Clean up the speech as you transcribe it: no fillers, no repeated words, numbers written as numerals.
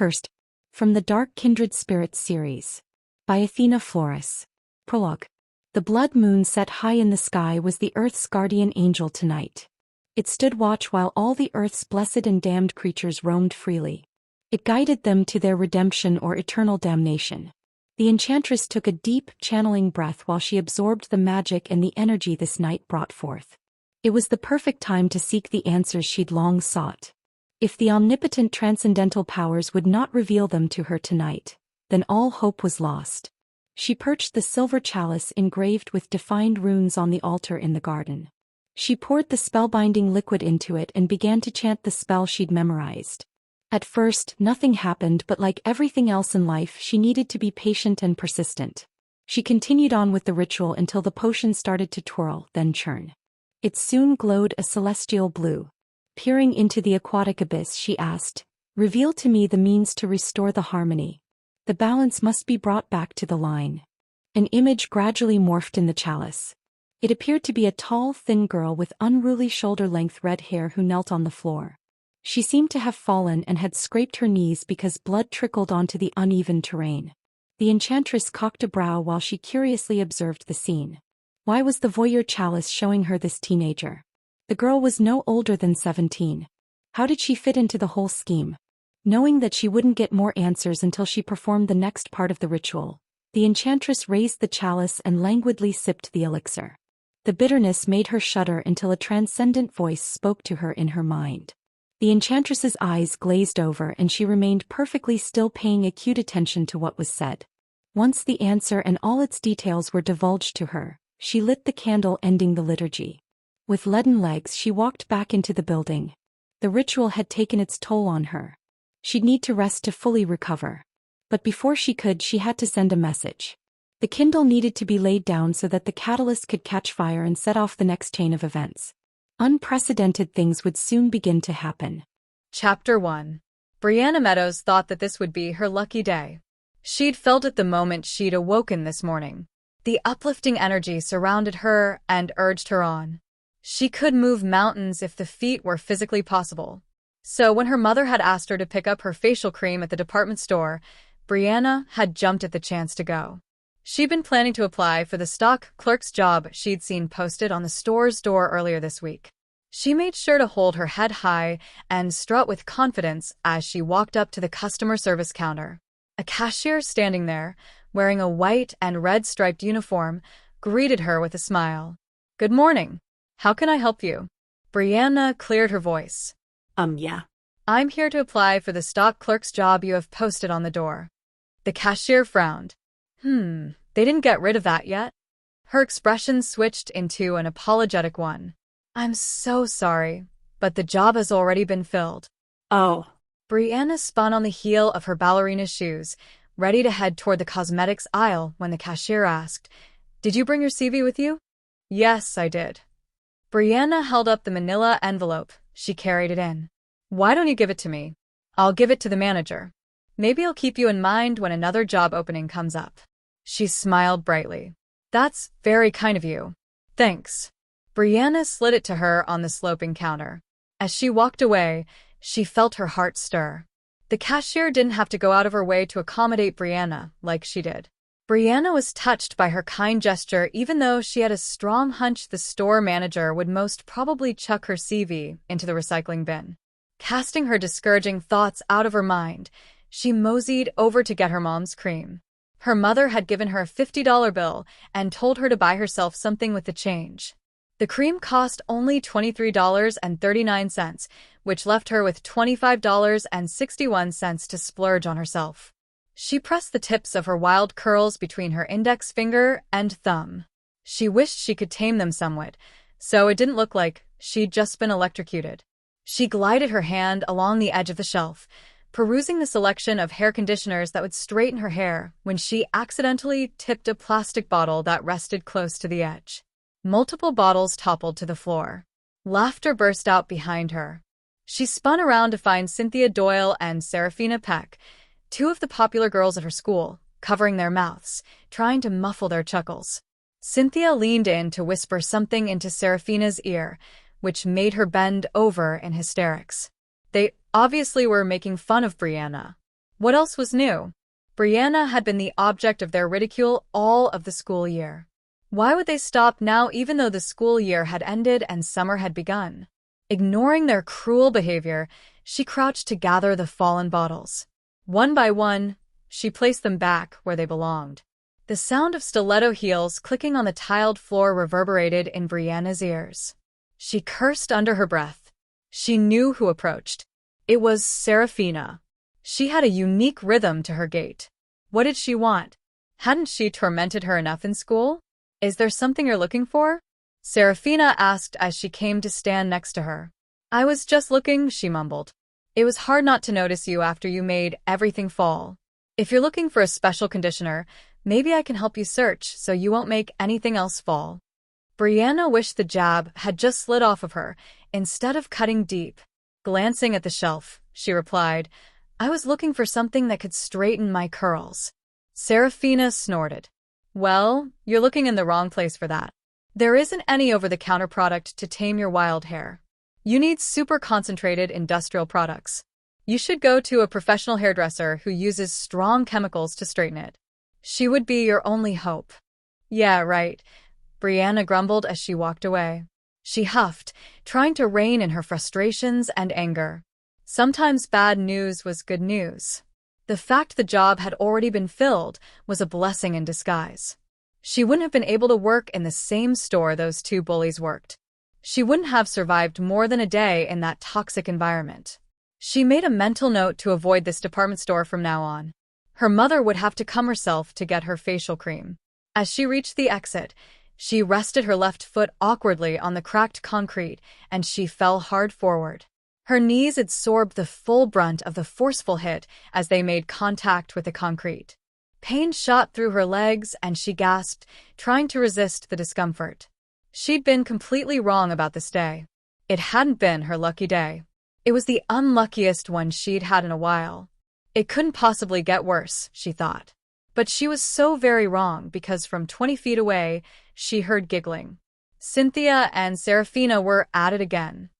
Cursed. From the Dark Kindred Spirits series. By Athena Floras. Prologue. The blood moon set high in the sky was the Earth's guardian angel tonight. It stood watch while all the Earth's blessed and damned creatures roamed freely. It guided them to their redemption or eternal damnation. The enchantress took a deep, channeling breath while she absorbed the magic and the energy this night brought forth. It was the perfect time to seek the answers she'd long sought. If the omnipotent transcendental powers would not reveal them to her tonight, then all hope was lost. She perched the silver chalice engraved with defined runes on the altar in the garden. She poured the spellbinding liquid into it and began to chant the spell she'd memorized. At first, nothing happened, but like everything else in life, she needed to be patient and persistent. She continued on with the ritual until the potion started to twirl, then churn. It soon glowed a celestial blue. Peering into the aquatic abyss, she asked, "Reveal to me the means to restore the harmony. The balance must be brought back to the line." An image gradually morphed in the chalice. It appeared to be a tall, thin girl with unruly shoulder-length red hair who knelt on the floor. She seemed to have fallen and had scraped her knees because blood trickled onto the uneven terrain. The enchantress cocked a brow while she curiously observed the scene. Why was the voyeur chalice showing her this teenager? The girl was no older than 17. How did she fit into the whole scheme? Knowing that she wouldn't get more answers until she performed the next part of the ritual, the enchantress raised the chalice and languidly sipped the elixir. The bitterness made her shudder until a transcendent voice spoke to her in her mind. The enchantress's eyes glazed over and she remained perfectly still, paying acute attention to what was said. Once the answer and all its details were divulged to her, she lit the candle, ending the liturgy. With leaden legs, she walked back into the building. The ritual had taken its toll on her. She'd need to rest to fully recover. But before she could, she had to send a message. The Kindle needed to be laid down so that the catalyst could catch fire and set off the next chain of events. Unprecedented things would soon begin to happen. Chapter 1. Brianna Meadows thought that this would be her lucky day. She'd felt it the moment she'd awoken this morning. The uplifting energy surrounded her and urged her on. She could move mountains if the feat were physically possible. So when her mother had asked her to pick up her facial cream at the department store, Brianna had jumped at the chance to go. She'd been planning to apply for the stock clerk's job she'd seen posted on the store's door earlier this week. She made sure to hold her head high and strut with confidence as she walked up to the customer service counter. A cashier standing there, wearing a white and red striped uniform, greeted her with a smile. "Good morning. How can I help you?" Brianna cleared her voice. Yeah. "I'm here to apply for the stock clerk's job you have posted on the door." The cashier frowned. They didn't get rid of that yet? Her expression switched into an apologetic one. "I'm so sorry, but the job has already been filled." Oh. Brianna spun on the heel of her ballerina shoes, ready to head toward the cosmetics aisle when the cashier asked, "Did you bring your CV with you?" "Yes, I did." Brianna held up the manila envelope. She carried it in. "Why don't you give it to me? I'll give it to the manager. Maybe I'll keep you in mind when another job opening comes up." She smiled brightly. "That's very kind of you. Thanks." Brianna slid it to her on the sloping counter. As she walked away, she felt her heart stir. The cashier didn't have to go out of her way to accommodate Brianna like she did. Brianna was touched by her kind gesture, even though she had a strong hunch the store manager would most probably chuck her CV into the recycling bin. Casting her discouraging thoughts out of her mind, she moseyed over to get her mom's cream. Her mother had given her a $50 bill and told her to buy herself something with the change. The cream cost only $23.39, which left her with $25.61 to splurge on herself. She pressed the tips of her wild curls between her index finger and thumb. She wished she could tame them somewhat, so it didn't look like she'd just been electrocuted. She glided her hand along the edge of the shelf, perusing the selection of hair conditioners that would straighten her hair when she accidentally tipped a plastic bottle that rested close to the edge. Multiple bottles toppled to the floor. Laughter burst out behind her. She spun around to find Cynthia Doyle and Seraphina Peck, two of the popular girls at her school, covering their mouths, trying to muffle their chuckles. Cynthia leaned in to whisper something into Seraphina's ear, which made her bend over in hysterics. They obviously were making fun of Brianna. What else was new? Brianna had been the object of their ridicule all of the school year. Why would they stop now even though the school year had ended and summer had begun? Ignoring their cruel behavior, she crouched to gather the fallen bottles. One by one, she placed them back where they belonged. The sound of stiletto heels clicking on the tiled floor reverberated in Brianna's ears. She cursed under her breath. She knew who approached. It was Seraphina. She had a unique rhythm to her gait. What did she want? Hadn't she tormented her enough in school? Is there something you're looking for? Seraphina asked as she came to stand next to her. I was just looking, she mumbled. It was hard not to notice you after you made everything fall. If you're looking for a special conditioner, maybe I can help you search so you won't make anything else fall. Brianna wished the jab had just slid off of her, instead of cutting deep. Glancing at the shelf, she replied, I was looking for something that could straighten my curls. Seraphina snorted. Well, you're looking in the wrong place for that. There isn't any over-the-counter product to tame your wild hair. You need super concentrated industrial products. You should go to a professional hairdresser who uses strong chemicals to straighten it. She would be your only hope. Yeah, right, Brianna grumbled as she walked away. She huffed, trying to rein in her frustrations and anger. Sometimes bad news was good news. The fact the job had already been filled was a blessing in disguise. She wouldn't have been able to work in the same store those two bullies worked. She wouldn't have survived more than a day in that toxic environment. She made a mental note to avoid this department store from now on. Her mother would have to come herself to get her facial cream. As she reached the exit, she rested her left foot awkwardly on the cracked concrete and she fell hard forward. Her knees absorbed the full brunt of the forceful hit as they made contact with the concrete. Pain shot through her legs and she gasped, trying to resist the discomfort. She'd been completely wrong about this day. It hadn't been her lucky day. It was the unluckiest one she'd had in a while. It couldn't possibly get worse, she thought. But she was so very wrong because from 20 feet away, she heard giggling. Cynthia and Seraphina were at it again.